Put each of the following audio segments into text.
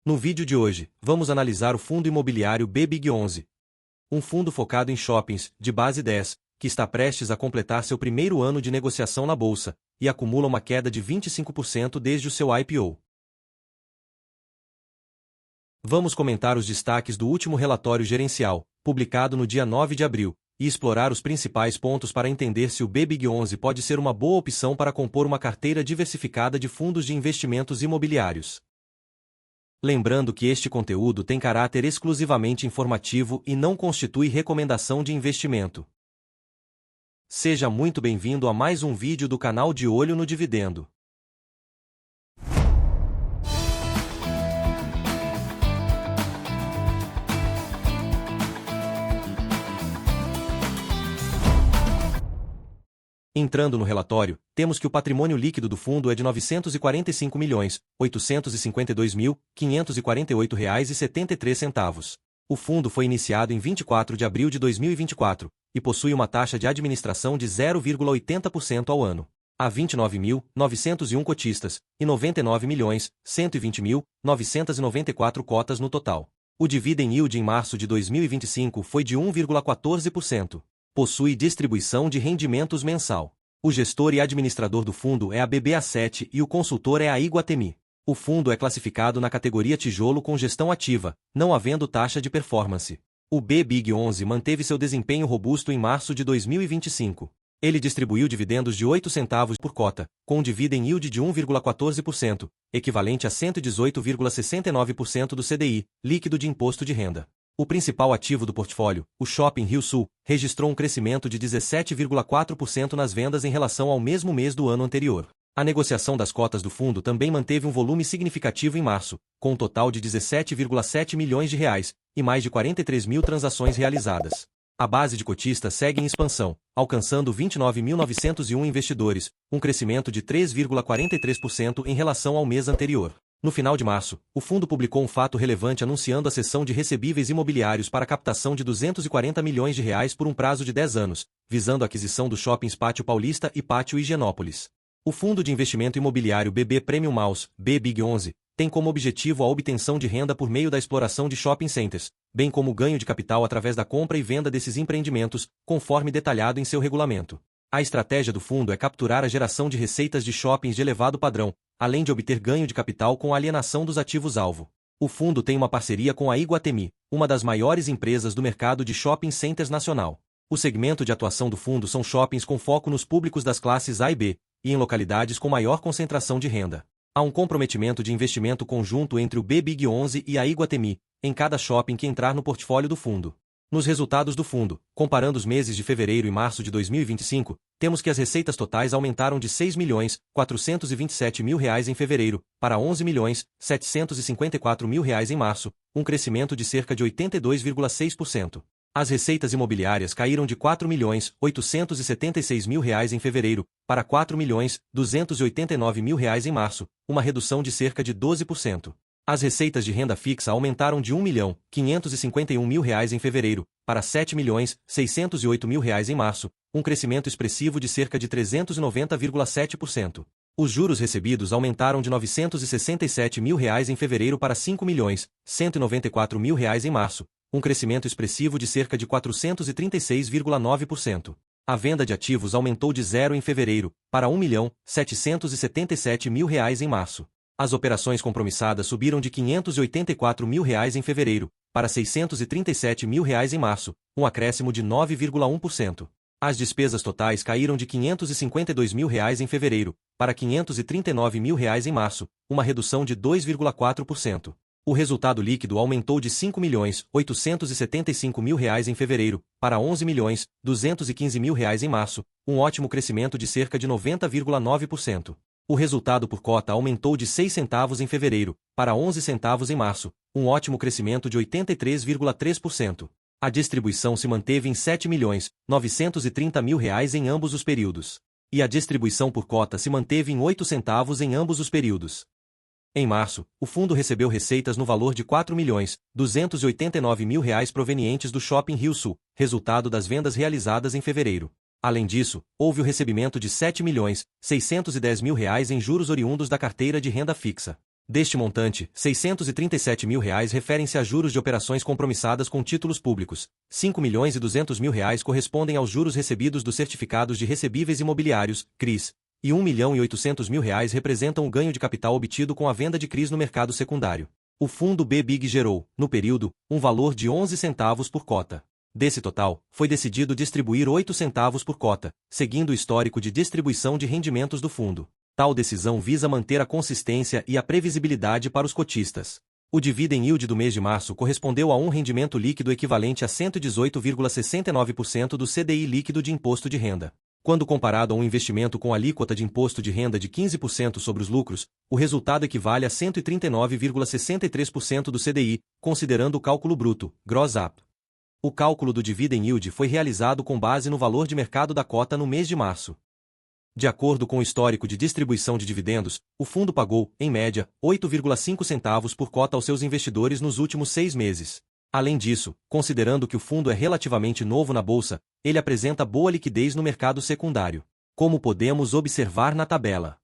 No vídeo de hoje, vamos analisar o fundo imobiliário BBIG11. Um fundo focado em shoppings, de base 10, que está prestes a completar seu primeiro ano de negociação na bolsa, e acumula uma queda de 25% desde o seu IPO. Vamos comentar os destaques do último relatório gerencial, publicado no dia 9 de abril, e explorar os principais pontos para entender se o BBIG11 pode ser uma boa opção para compor uma carteira diversificada de fundos de investimentos imobiliários. Lembrando que este conteúdo tem caráter exclusivamente informativo e não constitui recomendação de investimento. Seja muito bem-vindo a mais um vídeo do canal De Olho no Dividendo. Entrando no relatório, temos que o patrimônio líquido do fundo é de R$ 945.852.548,73. O fundo foi iniciado em 24 de abril de 2024 e possui uma taxa de administração de 0,80% ao ano. Há 29.901 cotistas e 99.120.994 cotas no total. O dividend yield em março de 2025 foi de 1,14%. Possui distribuição de rendimentos mensal. O gestor e administrador do fundo é a BB-A7 e o consultor é a Iguatemi. O fundo é classificado na categoria tijolo com gestão ativa, não havendo taxa de performance. O BBIG11 manteve seu desempenho robusto em março de 2025. Ele distribuiu dividendos de 8 centavos por cota, com um dividend yield de 1,14%, equivalente a 118,69% do CDI, líquido de imposto de renda. O principal ativo do portfólio, o Shopping Rio Sul, registrou um crescimento de 17,4% nas vendas em relação ao mesmo mês do ano anterior. A negociação das cotas do fundo também manteve um volume significativo em março, com um total de 17,7 milhões de reais e mais de 43 mil transações realizadas. A base de cotistas segue em expansão, alcançando 29.901 investidores, um crescimento de 3,43% em relação ao mês anterior. No final de março, o fundo publicou um fato relevante anunciando a cessão de recebíveis imobiliários para captação de 240 milhões de reais por um prazo de 10 anos, visando a aquisição dos shoppings Pátio Paulista e Pátio Higienópolis. O fundo de investimento imobiliário BB Premium Malls, BBIG11, tem como objetivo a obtenção de renda por meio da exploração de shopping centers, bem como o ganho de capital através da compra e venda desses empreendimentos, conforme detalhado em seu regulamento. A estratégia do fundo é capturar a geração de receitas de shoppings de elevado padrão, além de obter ganho de capital com a alienação dos ativos-alvo. O fundo tem uma parceria com a Iguatemi, uma das maiores empresas do mercado de shopping centers nacional. O segmento de atuação do fundo são shoppings com foco nos públicos das classes A e B, e em localidades com maior concentração de renda. Há um comprometimento de investimento conjunto entre o BBIG11 e a Iguatemi, em cada shopping que entrar no portfólio do fundo. Nos resultados do fundo, comparando os meses de fevereiro e março de 2025, temos que as receitas totais aumentaram de R$ 6.427.000 em fevereiro, para R$ 11.754.000 em março, um crescimento de cerca de 82,6%. As receitas imobiliárias caíram de R$ 4.876.000 em fevereiro, para R$ 4.289.000 em março, uma redução de cerca de 12%. As receitas de renda fixa aumentaram de R$ 1.551.000 em fevereiro, para R$ 7.608.000 em março, um crescimento expressivo de cerca de 390,7%. Os juros recebidos aumentaram de R$ 967.000 em fevereiro para R$ 5.194.000 em março, um crescimento expressivo de cerca de 436,9%. A venda de ativos aumentou de zero em fevereiro, para R$ 1.777.000 em março. As operações compromissadas subiram de R$ 584.000 em fevereiro, para R$ 637.000 em março, um acréscimo de 9,1%. As despesas totais caíram de R$ 552.000 em fevereiro, para R$ 539.000 em março, uma redução de 2,4%. O resultado líquido aumentou de R$ 5.875.000 em fevereiro, para R$ 11.215.000 em março, um ótimo crescimento de cerca de 90,9%. O resultado por cota aumentou de 6 centavos em fevereiro, para 11 centavos em março, um ótimo crescimento de 83,3%. A distribuição se manteve em R$ 7.930.000 em ambos os períodos. E a distribuição por cota se manteve em 8 centavos em ambos os períodos. Em março, o fundo recebeu receitas no valor de R$ 4.289.000 provenientes do Shopping Rio Sul, resultado das vendas realizadas em fevereiro. Além disso, houve o recebimento de R$ 7.610.000 em juros oriundos da carteira de renda fixa. Deste montante, R$ 637 mil referem-se a juros de operações compromissadas com títulos públicos, R$ 5.200.000 correspondem aos juros recebidos dos certificados de recebíveis imobiliários, CRIs, e R$ 1.800.000 representam o ganho de capital obtido com a venda de CRIs no mercado secundário. O fundo BBIG gerou, no período, um valor de 11 centavos por cota. Desse total, foi decidido distribuir 8 centavos por cota, seguindo o histórico de distribuição de rendimentos do fundo. Tal decisão visa manter a consistência e a previsibilidade para os cotistas. O dividend yield do mês de março correspondeu a um rendimento líquido equivalente a 118,69% do CDI líquido de imposto de renda. Quando comparado a um investimento com alíquota de imposto de renda de 15% sobre os lucros, o resultado equivale a 139,63% do CDI, considerando o cálculo bruto, gross up. O cálculo do dividend yield foi realizado com base no valor de mercado da cota no mês de março. De acordo com o histórico de distribuição de dividendos, o fundo pagou, em média, 8,5 centavos por cota aos seus investidores nos últimos 6 meses. Além disso, considerando que o fundo é relativamente novo na bolsa, ele apresenta boa liquidez no mercado secundário. Como podemos observar na tabela.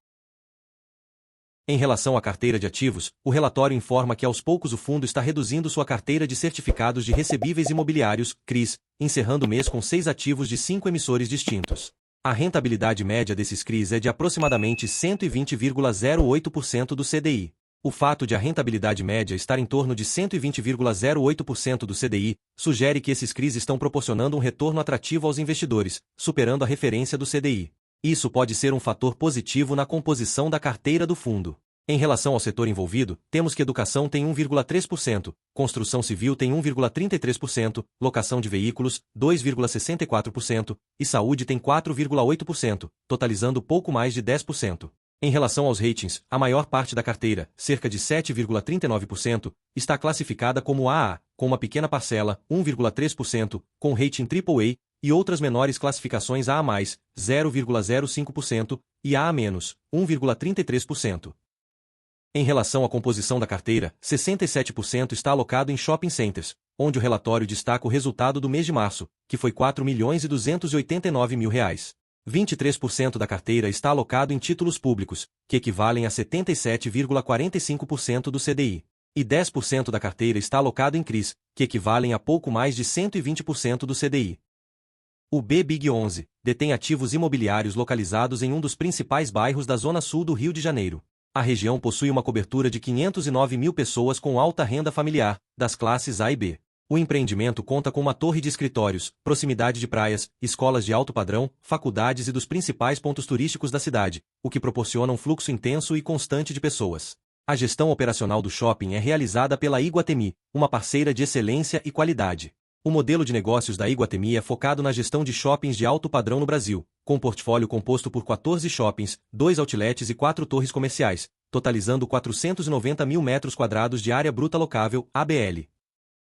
Em relação à carteira de ativos, o relatório informa que aos poucos o fundo está reduzindo sua carteira de certificados de recebíveis imobiliários, CRIs, encerrando o mês com 6 ativos de 5 emissores distintos. A rentabilidade média desses CRIs é de aproximadamente 120,08% do CDI. O fato de a rentabilidade média estar em torno de 120,08% do CDI, sugere que esses CRIs estão proporcionando um retorno atrativo aos investidores, superando a referência do CDI. Isso pode ser um fator positivo na composição da carteira do fundo. Em relação ao setor envolvido, temos que educação tem 1,3%, construção civil tem 1,33%, locação de veículos, 2,64% e saúde tem 4,8%, totalizando pouco mais de 10%. Em relação aos ratings, a maior parte da carteira, cerca de 7,39%, está classificada como AA, com uma pequena parcela, 1,3%, com rating AAA, e outras menores classificações AA+, 0,05%, e AA-, 1,33%. Em relação à composição da carteira, 67% está alocado em shopping centers, onde o relatório destaca o resultado do mês de março, que foi R$ 4.289.000. 23% da carteira está alocado em títulos públicos, que equivalem a 77,45% do CDI. E 10% da carteira está alocado em CRIs, que equivalem a pouco mais de 120% do CDI. O BBIG 11 detém ativos imobiliários localizados em um dos principais bairros da zona sul do Rio de Janeiro. A região possui uma cobertura de 509 mil pessoas com alta renda familiar, das classes A e B. O empreendimento conta com uma torre de escritórios, proximidade de praias, escolas de alto padrão, faculdades e dos principais pontos turísticos da cidade, o que proporciona um fluxo intenso e constante de pessoas. A gestão operacional do shopping é realizada pela Iguatemi, uma parceira de excelência e qualidade. O modelo de negócios da Iguatemi é focado na gestão de shoppings de alto padrão no Brasil, com portfólio composto por 14 shoppings, 2 outlets e 4 torres comerciais, totalizando 490 mil metros quadrados de área bruta locável, ABL.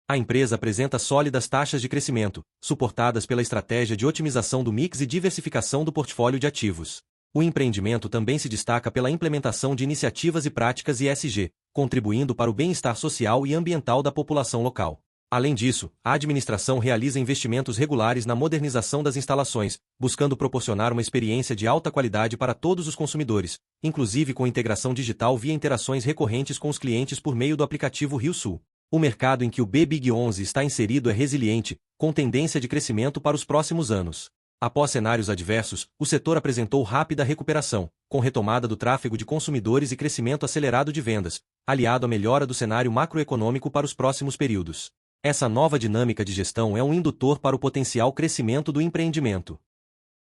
A empresa apresenta sólidas taxas de crescimento, suportadas pela estratégia de otimização do mix e diversificação do portfólio de ativos. O empreendimento também se destaca pela implementação de iniciativas e práticas ESG, contribuindo para o bem-estar social e ambiental da população local. Além disso, a administração realiza investimentos regulares na modernização das instalações, buscando proporcionar uma experiência de alta qualidade para todos os consumidores, inclusive com integração digital via interações recorrentes com os clientes por meio do aplicativo RioSul. O mercado em que o BBIG 11 está inserido é resiliente, com tendência de crescimento para os próximos anos. Após cenários adversos, o setor apresentou rápida recuperação, com retomada do tráfego de consumidores e crescimento acelerado de vendas, aliado à melhora do cenário macroeconômico para os próximos períodos. Essa nova dinâmica de gestão é um indutor para o potencial crescimento do empreendimento.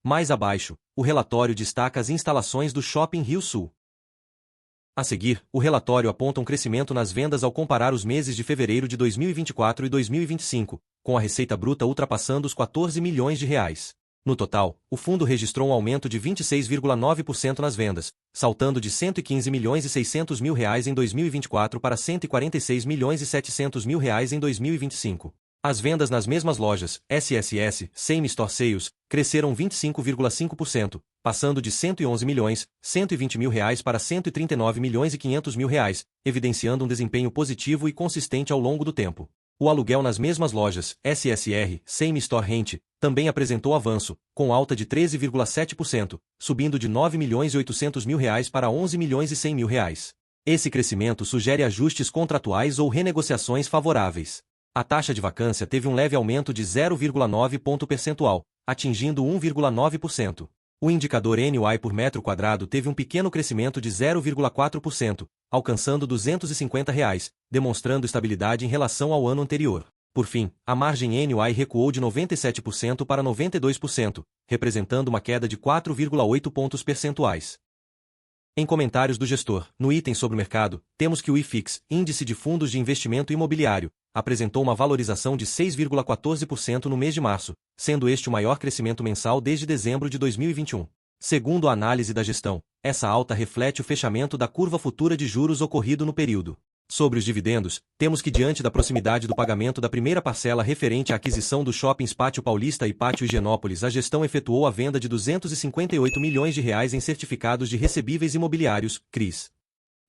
Mais abaixo, o relatório destaca as instalações do Shopping RioSul. A seguir, o relatório aponta um crescimento nas vendas ao comparar os meses de fevereiro de 2024 e 2025, com a receita bruta ultrapassando os 14 milhões de reais. No total, o fundo registrou um aumento de 26,9% nas vendas, saltando de 115 milhões e 600 mil reais em 2024 para 146 milhões e 700 mil reais em 2025. As vendas nas mesmas lojas, SSS, Same Store Sales, cresceram 25,5%, passando de 111 milhões, 120 mil reais para 139 milhões e 500 mil reais, evidenciando um desempenho positivo e consistente ao longo do tempo. O aluguel nas mesmas lojas, SSR, Same Store Rent, também apresentou avanço, com alta de 13,7%, subindo de 9 milhões e 800 mil reais para 11 milhões e 100 mil reais. Esse crescimento sugere ajustes contratuais ou renegociações favoráveis. A taxa de vacância teve um leve aumento de 0,9 ponto percentual, atingindo 1,9%. O indicador NOI por metro quadrado teve um pequeno crescimento de 0,4%, alcançando R$ 250, demonstrando estabilidade em relação ao ano anterior. Por fim, a margem NOI recuou de 97% para 92%, representando uma queda de 4,8 pontos percentuais. Em comentários do gestor, no item sobre o mercado, temos que o IFIX, Índice de Fundos de Investimento Imobiliário, apresentou uma valorização de 6,14% no mês de março, sendo este o maior crescimento mensal desde dezembro de 2021. Segundo a análise da gestão, essa alta reflete o fechamento da curva futura de juros ocorrido no período. Sobre os dividendos, temos que diante da proximidade do pagamento da primeira parcela referente à aquisição dos shoppings Pátio Paulista e Pátio Higienópolis, a gestão efetuou a venda de R$ 258 milhões em certificados de recebíveis imobiliários, CRIs.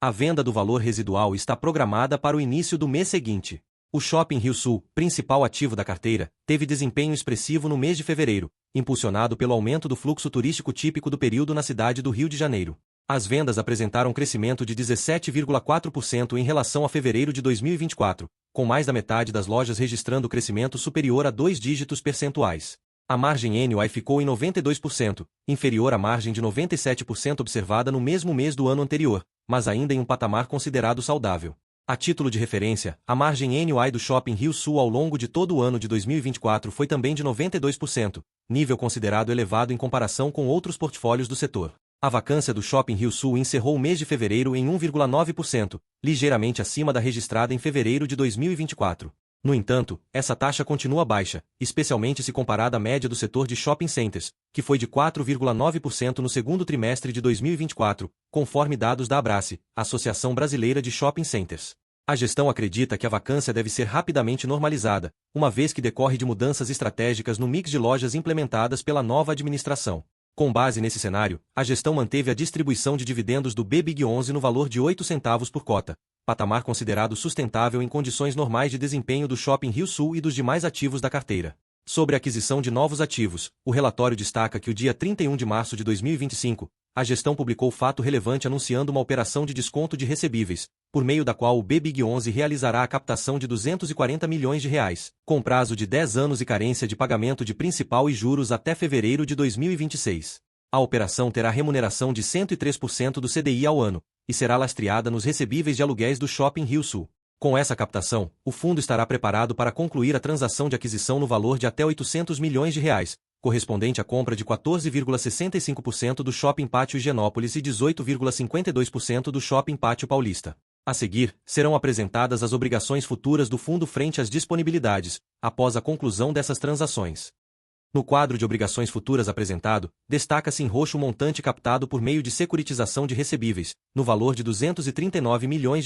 A venda do valor residual está programada para o início do mês seguinte. O Shopping Rio Sul, principal ativo da carteira, teve desempenho expressivo no mês de fevereiro, impulsionado pelo aumento do fluxo turístico típico do período na cidade do Rio de Janeiro. As vendas apresentaram crescimento de 17,4% em relação a fevereiro de 2024, com mais da metade das lojas registrando crescimento superior a 2 dígitos percentuais. A margem NOI ficou em 92%, inferior à margem de 97% observada no mesmo mês do ano anterior, mas ainda em um patamar considerado saudável. A título de referência, a margem NOI do Shopping Rio Sul ao longo de todo o ano de 2024 foi também de 92%, nível considerado elevado em comparação com outros portfólios do setor. A vacância do Shopping Rio Sul encerrou o mês de fevereiro em 1,9%, ligeiramente acima da registrada em fevereiro de 2024. No entanto, essa taxa continua baixa, especialmente se comparada à média do setor de shopping centers, que foi de 4,9% no segundo trimestre de 2024, conforme dados da Abrace, Associação Brasileira de Shopping Centers. A gestão acredita que a vacância deve ser rapidamente normalizada, uma vez que decorre de mudanças estratégicas no mix de lojas implementadas pela nova administração. Com base nesse cenário, a gestão manteve a distribuição de dividendos do BBIG11 no valor de 8 centavos por cota, patamar considerado sustentável em condições normais de desempenho do Shopping Rio Sul e dos demais ativos da carteira. Sobre a aquisição de novos ativos, o relatório destaca que o dia 31 de março de 2025, a gestão publicou fato relevante anunciando uma operação de desconto de recebíveis, por meio da qual o BBIG11 realizará a captação de R$ 240 milhões, com prazo de 10 anos e carência de pagamento de principal e juros até fevereiro de 2026. A operação terá remuneração de 103% do CDI ao ano, e será lastreada nos recebíveis de aluguéis do Shopping Rio Sul. Com essa captação, o fundo estará preparado para concluir a transação de aquisição no valor de até R$ 800 milhões, correspondente à compra de 14,65% do Shopping Pátio Higienópolis e 18,52% do Shopping Pátio Paulista. A seguir, serão apresentadas as obrigações futuras do fundo frente às disponibilidades, após a conclusão dessas transações. No quadro de obrigações futuras apresentado, destaca-se em roxo o montante captado por meio de securitização de recebíveis, no valor de R$ 239 milhões,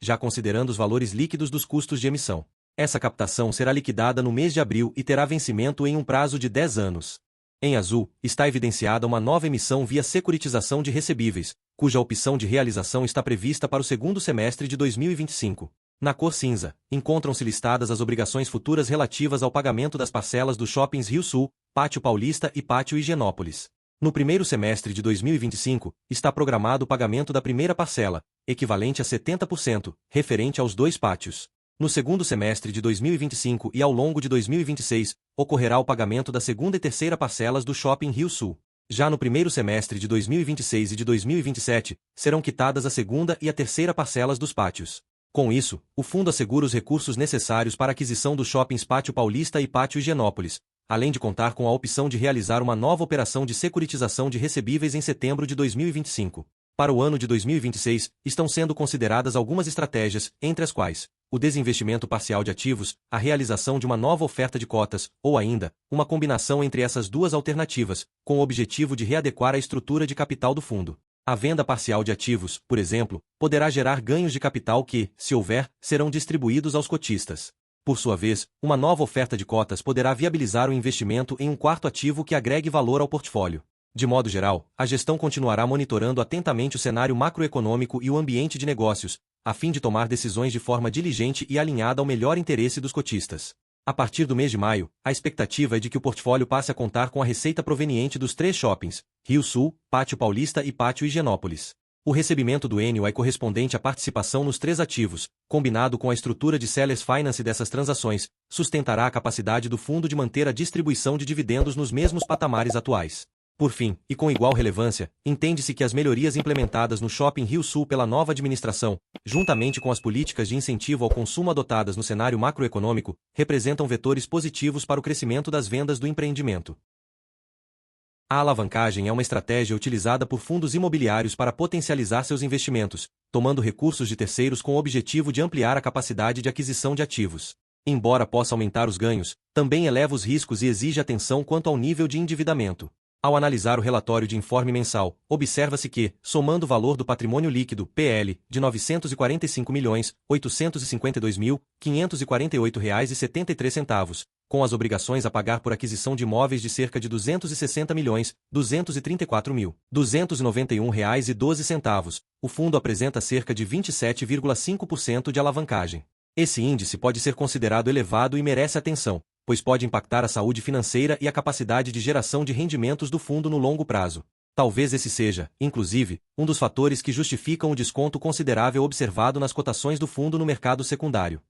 já considerando os valores líquidos dos custos de emissão. Essa captação será liquidada no mês de abril e terá vencimento em um prazo de 10 anos. Em azul, está evidenciada uma nova emissão via securitização de recebíveis, cuja opção de realização está prevista para o segundo semestre de 2025. Na cor cinza, encontram-se listadas as obrigações futuras relativas ao pagamento das parcelas dos shoppings Rio Sul, Pátio Paulista e Pátio Higienópolis. No primeiro semestre de 2025, está programado o pagamento da primeira parcela, equivalente a 70%, referente aos dois pátios. No segundo semestre de 2025 e ao longo de 2026, ocorrerá o pagamento da segunda e terceira parcelas do Shopping Rio Sul. Já no primeiro semestre de 2026 e de 2027, serão quitadas a segunda e a terceira parcelas dos pátios. Com isso, o fundo assegura os recursos necessários para a aquisição dos shoppings Pátio Paulista e Pátio Higienópolis, além de contar com a opção de realizar uma nova operação de securitização de recebíveis em setembro de 2025. Para o ano de 2026, estão sendo consideradas algumas estratégias, entre as quais o desinvestimento parcial de ativos, a realização de uma nova oferta de cotas, ou ainda, uma combinação entre essas duas alternativas, com o objetivo de readequar a estrutura de capital do fundo. A venda parcial de ativos, por exemplo, poderá gerar ganhos de capital que, se houver, serão distribuídos aos cotistas. Por sua vez, uma nova oferta de cotas poderá viabilizar o investimento em um quarto ativo que agregue valor ao portfólio. De modo geral, a gestão continuará monitorando atentamente o cenário macroeconômico e o ambiente de negócios, a fim de tomar decisões de forma diligente e alinhada ao melhor interesse dos cotistas. A partir do mês de maio, a expectativa é de que o portfólio passe a contar com a receita proveniente dos 3 shoppings, Rio Sul, Pátio Paulista e Pátio Higienópolis. O recebimento do NY correspondente à participação nos 3 ativos, combinado com a estrutura de Sellers Finance dessas transações, sustentará a capacidade do fundo de manter a distribuição de dividendos nos mesmos patamares atuais. Por fim, e com igual relevância, entende-se que as melhorias implementadas no Shopping Rio Sul pela nova administração, juntamente com as políticas de incentivo ao consumo adotadas no cenário macroeconômico, representam vetores positivos para o crescimento das vendas do empreendimento. A alavancagem é uma estratégia utilizada por fundos imobiliários para potencializar seus investimentos, tomando recursos de terceiros com o objetivo de ampliar a capacidade de aquisição de ativos. Embora possa aumentar os ganhos, também eleva os riscos e exige atenção quanto ao nível de endividamento. Ao analisar o relatório de informe mensal, observa-se que, somando o valor do patrimônio líquido, PL, de R$ 945.852.548,73, com as obrigações a pagar por aquisição de imóveis de cerca de R$ 260.234.291,12, o fundo apresenta cerca de 27,5% de alavancagem. Esse índice pode ser considerado elevado e merece atenção, pois pode impactar a saúde financeira e a capacidade de geração de rendimentos do fundo no longo prazo. Talvez esse seja, inclusive, um dos fatores que justificam o desconto considerável observado nas cotações do fundo no mercado secundário.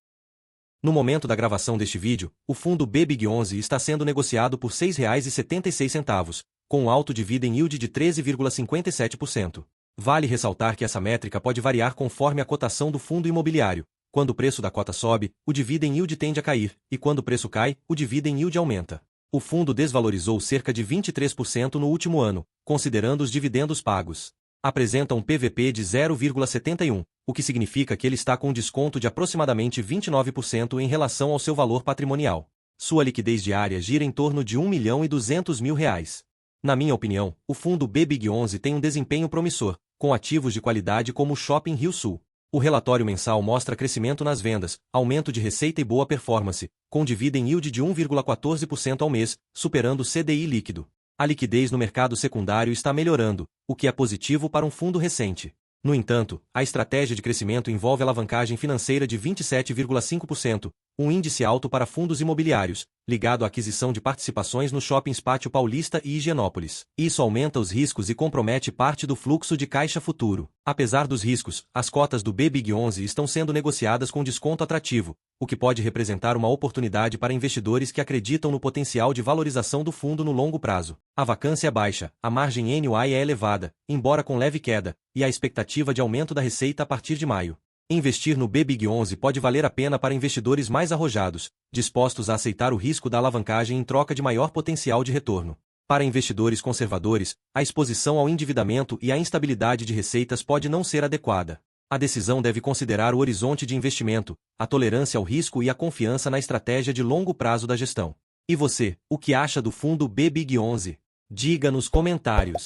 No momento da gravação deste vídeo, o fundo BBIG11 está sendo negociado por R$ 6,76, com um alto dividend yield de 13,57%. Vale ressaltar que essa métrica pode variar conforme a cotação do fundo imobiliário. Quando o preço da cota sobe, o dividend yield tende a cair, e quando o preço cai, o dividend yield aumenta. O fundo desvalorizou cerca de 23% no último ano, considerando os dividendos pagos. Apresenta um PVP de 0,71, o que significa que ele está com um desconto de aproximadamente 29% em relação ao seu valor patrimonial. Sua liquidez diária gira em torno de R$ 1.200.000. Na minha opinião, o fundo BBIG11 tem um desempenho promissor, com ativos de qualidade como o Shopping Rio Sul. O relatório mensal mostra crescimento nas vendas, aumento de receita e boa performance, com dividend yield de 1,14% ao mês, superando o CDI líquido. A liquidez no mercado secundário está melhorando, o que é positivo para um fundo recente. No entanto, a estratégia de crescimento envolve alavancagem financeira de 27,5%, um índice alto para fundos imobiliários, ligado à aquisição de participações nos shoppings Pátio Paulista e Higienópolis. Isso aumenta os riscos e compromete parte do fluxo de caixa futuro. Apesar dos riscos, as cotas do BBIG11 estão sendo negociadas com desconto atrativo, o que pode representar uma oportunidade para investidores que acreditam no potencial de valorização do fundo no longo prazo. A vacância é baixa, a margem NOI é elevada, embora com leve queda, e a expectativa de aumento da receita a partir de maio. Investir no BBIG11 pode valer a pena para investidores mais arrojados, dispostos a aceitar o risco da alavancagem em troca de maior potencial de retorno. Para investidores conservadores, a exposição ao endividamento e à instabilidade de receitas pode não ser adequada. A decisão deve considerar o horizonte de investimento, a tolerância ao risco e a confiança na estratégia de longo prazo da gestão. E você, o que acha do fundo BBIG11? Diga nos comentários.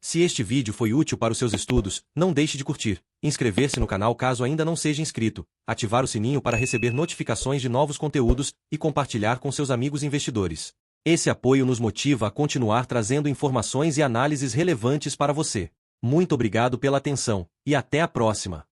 Se este vídeo foi útil para os seus estudos, não deixe de curtir, inscrever-se no canal caso ainda não seja inscrito, ativar o sininho para receber notificações de novos conteúdos e compartilhar com seus amigos investidores. Esse apoio nos motiva a continuar trazendo informações e análises relevantes para você. Muito obrigado pela atenção, e até a próxima!